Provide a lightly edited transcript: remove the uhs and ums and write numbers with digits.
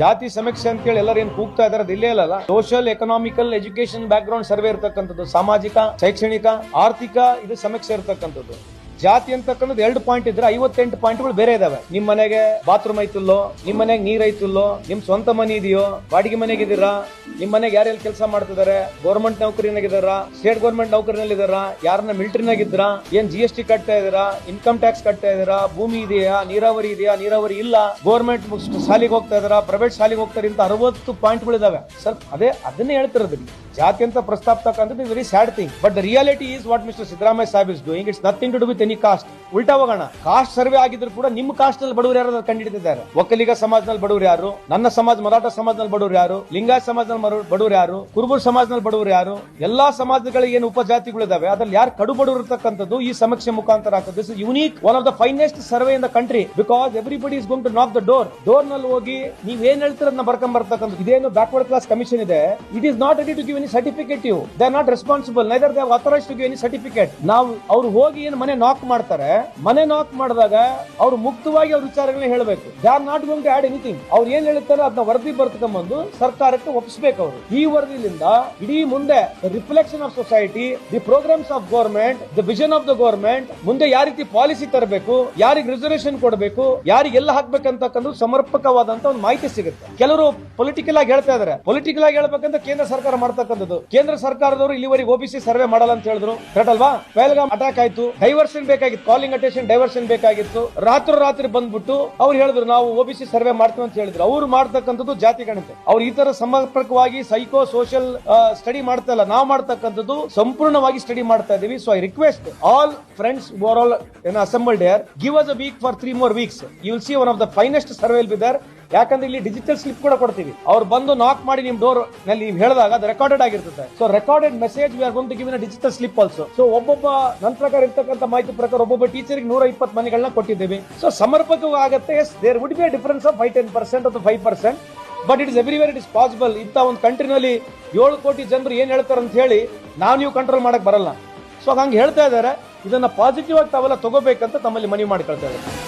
ಜಾತಿ ಸಮೀಕ್ಷೆ ಅಂತ ಹೇಳಿ ಎಲ್ಲರೂ ಏನ್ ಕೂಗ್ತಾ ಇದಾರೆ, ಅದು ಇಲ್ಲೇ ಇಲ್ಲ. Social economical education back ground survey ಇರ್ತಕ್ಕಂಥದ್ದು, ಸಾಮಾಜಿಕ ಶೈಕ್ಷಣಿಕ ಆರ್ಥಿಕ ಇದು ಸಮೀಕ್ಷೆ ಇರ್ತಕ್ಕಂಥದ್ದು. ಜಾತಿ ಅಂತಕ್ಕಂಥದ್ದು 2 ಪಾಯಿಂಟ್ ಇದ್ರೆ 58 ಪಾಯಿಂಟ್ಗಳು ಬೇರೆ ಇದಾವೆ. ನಿಮ್ ಮನೆಗೆ ಬಾತ್ರೂಮ್ ಐತಿಲ್ಲೋ, ನಿಮ್ ಮನೆಗೆ ನೀರ್ ಐತಿಲ್ಲೋ, ನಿಮ್ ಸ್ವಂತ ಮನೆ ಇದೆಯೋ, ಬಾಡಿಗೆ ಮನೆಗಿದ್ದೀರಾ, ನಿಮ್ ಮನೆಗೆ ಯಾರೆಲ್ಲ ಕೆಲಸ ಮಾಡ್ತಿದ್ದಾರೆ, ಗೌರ್ಮೆಂಟ್ ನೌಕರಿನಾಗಿದ್ದಾರ, ಸ್ಟೇಟ್ ಗೌರ್ಮೆಂಟ್ ನೌಕರಿನಲ್ಲಿ ಇದಾರ, ಯಾರನ್ನ ಮಿಲಿಟರಿನಾಗಿದ್ರ, ಏನ್ GST ಕಟ್ತಾ ಇದೀರಾ, ಇನ್ಕಮ್ ಟ್ಯಾಕ್ಸ್ ಕಟ್ತಾ ಇದೀರಾ, ಭೂಮಿ ಇದೆಯಾ, ನೀರಾವರಿ ಇದೆಯಾ, ನೀರಾವರಿ ಇಲ್ಲ, ಗೌರ್ಮೆಂಟ್ ಶಾಲೆಗೆ ಹೋಗ್ತಾ ಇದಾರ, ಪ್ರೈವೇಟ್ ಶಾಲೆಗೆ ಹೋಗ್ತಾರೆ ಅಂತ 60 ಪಾಯಿಂಟ್ಗಳು ಇದಾವೆ. ಸ್ವಲ್ಪ ಅದನ್ನೇ ಹೇಳ್ತಿರೋದು. ಜಾತಿ ಅಂತ ಪ್ರಸ್ತಾಪತಕ್ಕಂಥದ್ದು very sad thing. But the reality is what Mister Siddaramaiah Saheb is doing. It's nothing to do with any caste. ಉಲ್ಟಾ ಹೋಗೋಣ, ಕಾಸ್ಟ್ ಸರ್ವೆ ಆಗಿದ್ರು ಕೂಡ ನಿಮ್ಮ ಕಾಸ್ಟ್ ನಲ್ಲಿ ಬಡವರು ಯಾರು ಕಂಡುಹಿಡಿದಿದ್ದಾರೆ. ಒಕ್ಕಲಿಗ ಸಮಾಜದಲ್ಲಿ ಬಡವರು ಯಾರು, ನನ್ನ ಸಮಾಜ ಮರಾಠ ಸಮಾಜದಲ್ಲಿ ಬಡವರು ಯಾರು, ಲಿಂಗಾಯತ್ ಸಮಾಜದಲ್ಲಿ ಬಡವರು ಯಾರು, ಕುರುಬರ ಸಮಾಜದಲ್ಲಿ ಬಡವರು ಯಾರು, ಎಲ್ಲಾ ಸಮಾಜಗಳಿಗೆ ಏನು ಉಪಜಾತಿಗಳು ಇದಾವೆ ಅದ್ರಲ್ಲಿ ಯಾರು ಕಡು ಬಡವರು ಇರತಕ್ಕಂಥದ್ದು ಈ ಸಮೀಕ್ಷೆ ಮುಖಾಂತರ ಆಗ್ತದೆ. This is unique, one of the finest survey in the country, because everybody is going to knock the door ನಲ್ಲಿ ಹೋಗಿ ನೀವ್ ಏನ್ ಹೇಳ್ತಿರೋದನ್ನ ಬರ್ಕೊಂಡ್ ಬರ್ತಕ್ಕಂಥದ್ದು. ಇದೇನು ಬ್ಯಾಕ್ವರ್ಡ್ ಕ್ಲಾಸ್ ಕಮಿಷನ್ ಇದೆ, it is not ready to give any certificate. You they are not responsible, neither they are authorised to give any certificate. ನಾವು ಅವ್ರು ಹೋಗಿ ಏನು ಮನೆ ನಾಕ್ ಮಾಡ್ತಾರೆ, ಮನೆ ನಾಕ್ ಮಾಡಿದಾಗ ಅವ್ರು ಮುಕ್ತವಾಗಿ ಅವ್ರ ವಿಚಾರಗಳನ್ನ ಹೇಳಬೇಕು. They are not going to add anything. ಅವ್ರು ಏನ್ ಹೇಳ್ತಾರೆ ಅದನ್ನ ವರದಿ ಬರ್ಕೊಂಡ್ಬಂದು ಸರ್ಕಾರಕ್ಕೆ ಒಪ್ಪಿಸಬೇಕು. ಅವರು ಈ ವರದಿಯಿಂದ ಇಡೀ ಮುಂದೆ reflection of society, the programmes of government, the vision of the government, ಮುಂದೆ ಯಾವ ರೀತಿ ಪಾಲಿಸಿ ತರಬೇಕು, ಯಾರಿಗೆ ರಿಸರ್ವೇಶನ್ ಕೊಡಬೇಕು, ಯಾರಿಗೆಲ್ಲ ಹಾಕ್ಬೇಕಂತಕ್ಕಂಥ ಸಮರ್ಪಕವಾದಂತ ಒಂದು ಮಾಹಿತಿ ಸಿಗುತ್ತೆ. ಕೆಲವರು ಪೊಲಿಟಿಕಲ್ ಆಗಿ ಹೇಳ್ತಾ ಇದಾರೆ, ಪೊಲಿಟಿಕಲ್ ಆಗಿ ಹೇಳ್ಬೇಕಂತ ಕೇಂದ್ರ ಸರ್ಕಾರ ಮಾಡ್ತಕ್ಕಂಥದ್ದು. ಕೇಂದ್ರ ಸರ್ಕಾರದವರು ಇಲ್ಲಿವರೆಗೆ OBC ಸರ್ವೆ ಮಾಡಲ್ಲ ಅಂತ ಹೇಳಿದ್ರು, ಕರೆಕ್ಟ್ ಅಲ್ವಾ? ಪಹಲ್ಗಾಮ್ ಅಟ್ಯಾಕ್ ಆಯ್ತು, ಡೈವರ್ಷನ್ ಬೇಕಾಗಿತ್ತು, ಕಾಲಿಂಗ್ ಅಟೆನ್ಷನ್ ಡೈವರ್ಷನ್ ಬೇಕಾಗಿತ್ತು. ರಾತ್ರಿ ಬಂದ್ಬಿಟ್ಟು ಅವ್ರು ಹೇಳಿದ್ರು ನಾವು OBC ಸರ್ವೆ ಮಾಡ್ತೀವಿ ಅಂತ ಹೇಳಿದ್ರು. ಅವ್ರು ಮಾಡ್ತಕ್ಕಂಥದ್ದು ಜಾತಿ ಗಣತಿ. ಅವ್ರು ಈ ತರ ಸಮರ್ಪಕವಾಗಿ ಸೈಕೋ ಸೋಷಿಯಲ್ ಸ್ಟಡಿ ಮಾಡ್ತಾ ಇಲ್ಲ, ನಾವು ಮಾಡ್ತಕ್ಕಂಥದ್ದು ಸಂಪೂರ್ಣವಾಗಿ ಸ್ಟಡಿ ಮಾಡ್ತಾ ಇದೀವಿ. So I request all friends who are all assembled here, give us a week for 3 more weeks. You will see one of the finest survey will be there. ಯಾಕಂದ್ರೆ ಇಲ್ಲಿ digital slip ಕೂಡ ಕೊಡ್ತೀವಿ. ಅವ್ರು ಬಂದು ನಾಕ್ ಮಾಡಿ ನಿಮ್ ಡೋರ್ ನಲ್ಲಿ ಹೇಳಿದಾಗ ಅದು ರೆಕಾರ್ಡೆಡ್ ಆಗಿರ್ತದೆ. So recorded message we are going to give in digital slip also. So ಒಬ್ಬೊಬ್ಬ ನನ್ನ ಪ್ರಕಾರ ಇರ್ತಕ್ಕಂಥ ಮಾಹಿತಿ ಪ್ರಕಾರ ಒಬ್ಬೊಬ್ಬ ಟೀಚರ್ಗೆ 120 ಮನೆಗಳನ್ನ ಕೊಟ್ಟಿದ್ದೀವಿ. ಸೊ ಸಮರ್ಪಕವಾಗುತ್ತೆ. There would be a difference of 5-10% ಅಥವಾ 5%, but it is everywhere it is possible. ಇಂಥ ಒಂದು ಕಂಟ್ರಿನಲ್ಲಿ 7 ಕೋಟಿ ಜನರು ಏನ್ ಹೇಳ್ತಾರೆ ಅಂತ ಹೇಳಿ ನೀವು ಕಂಟ್ರೋಲ್ ಮಾಡಕ್ ಬರಲ್ಲ. ಸೊ ಹಂಗೆ ಹೇಳ್ತಾ ಇದ್ದಾರೆ. ಇದನ್ನ ಪಾಸಿಟಿವ್ ಆಗಿ ತಾವೆಲ್ಲ ತಗೋಬೇಕಂತ ತಮ್ಮಲ್ಲಿ ಮನವಿ ಮಾಡ್ಕೊಳ್ತಾ ಇದ್ದಾರೆ.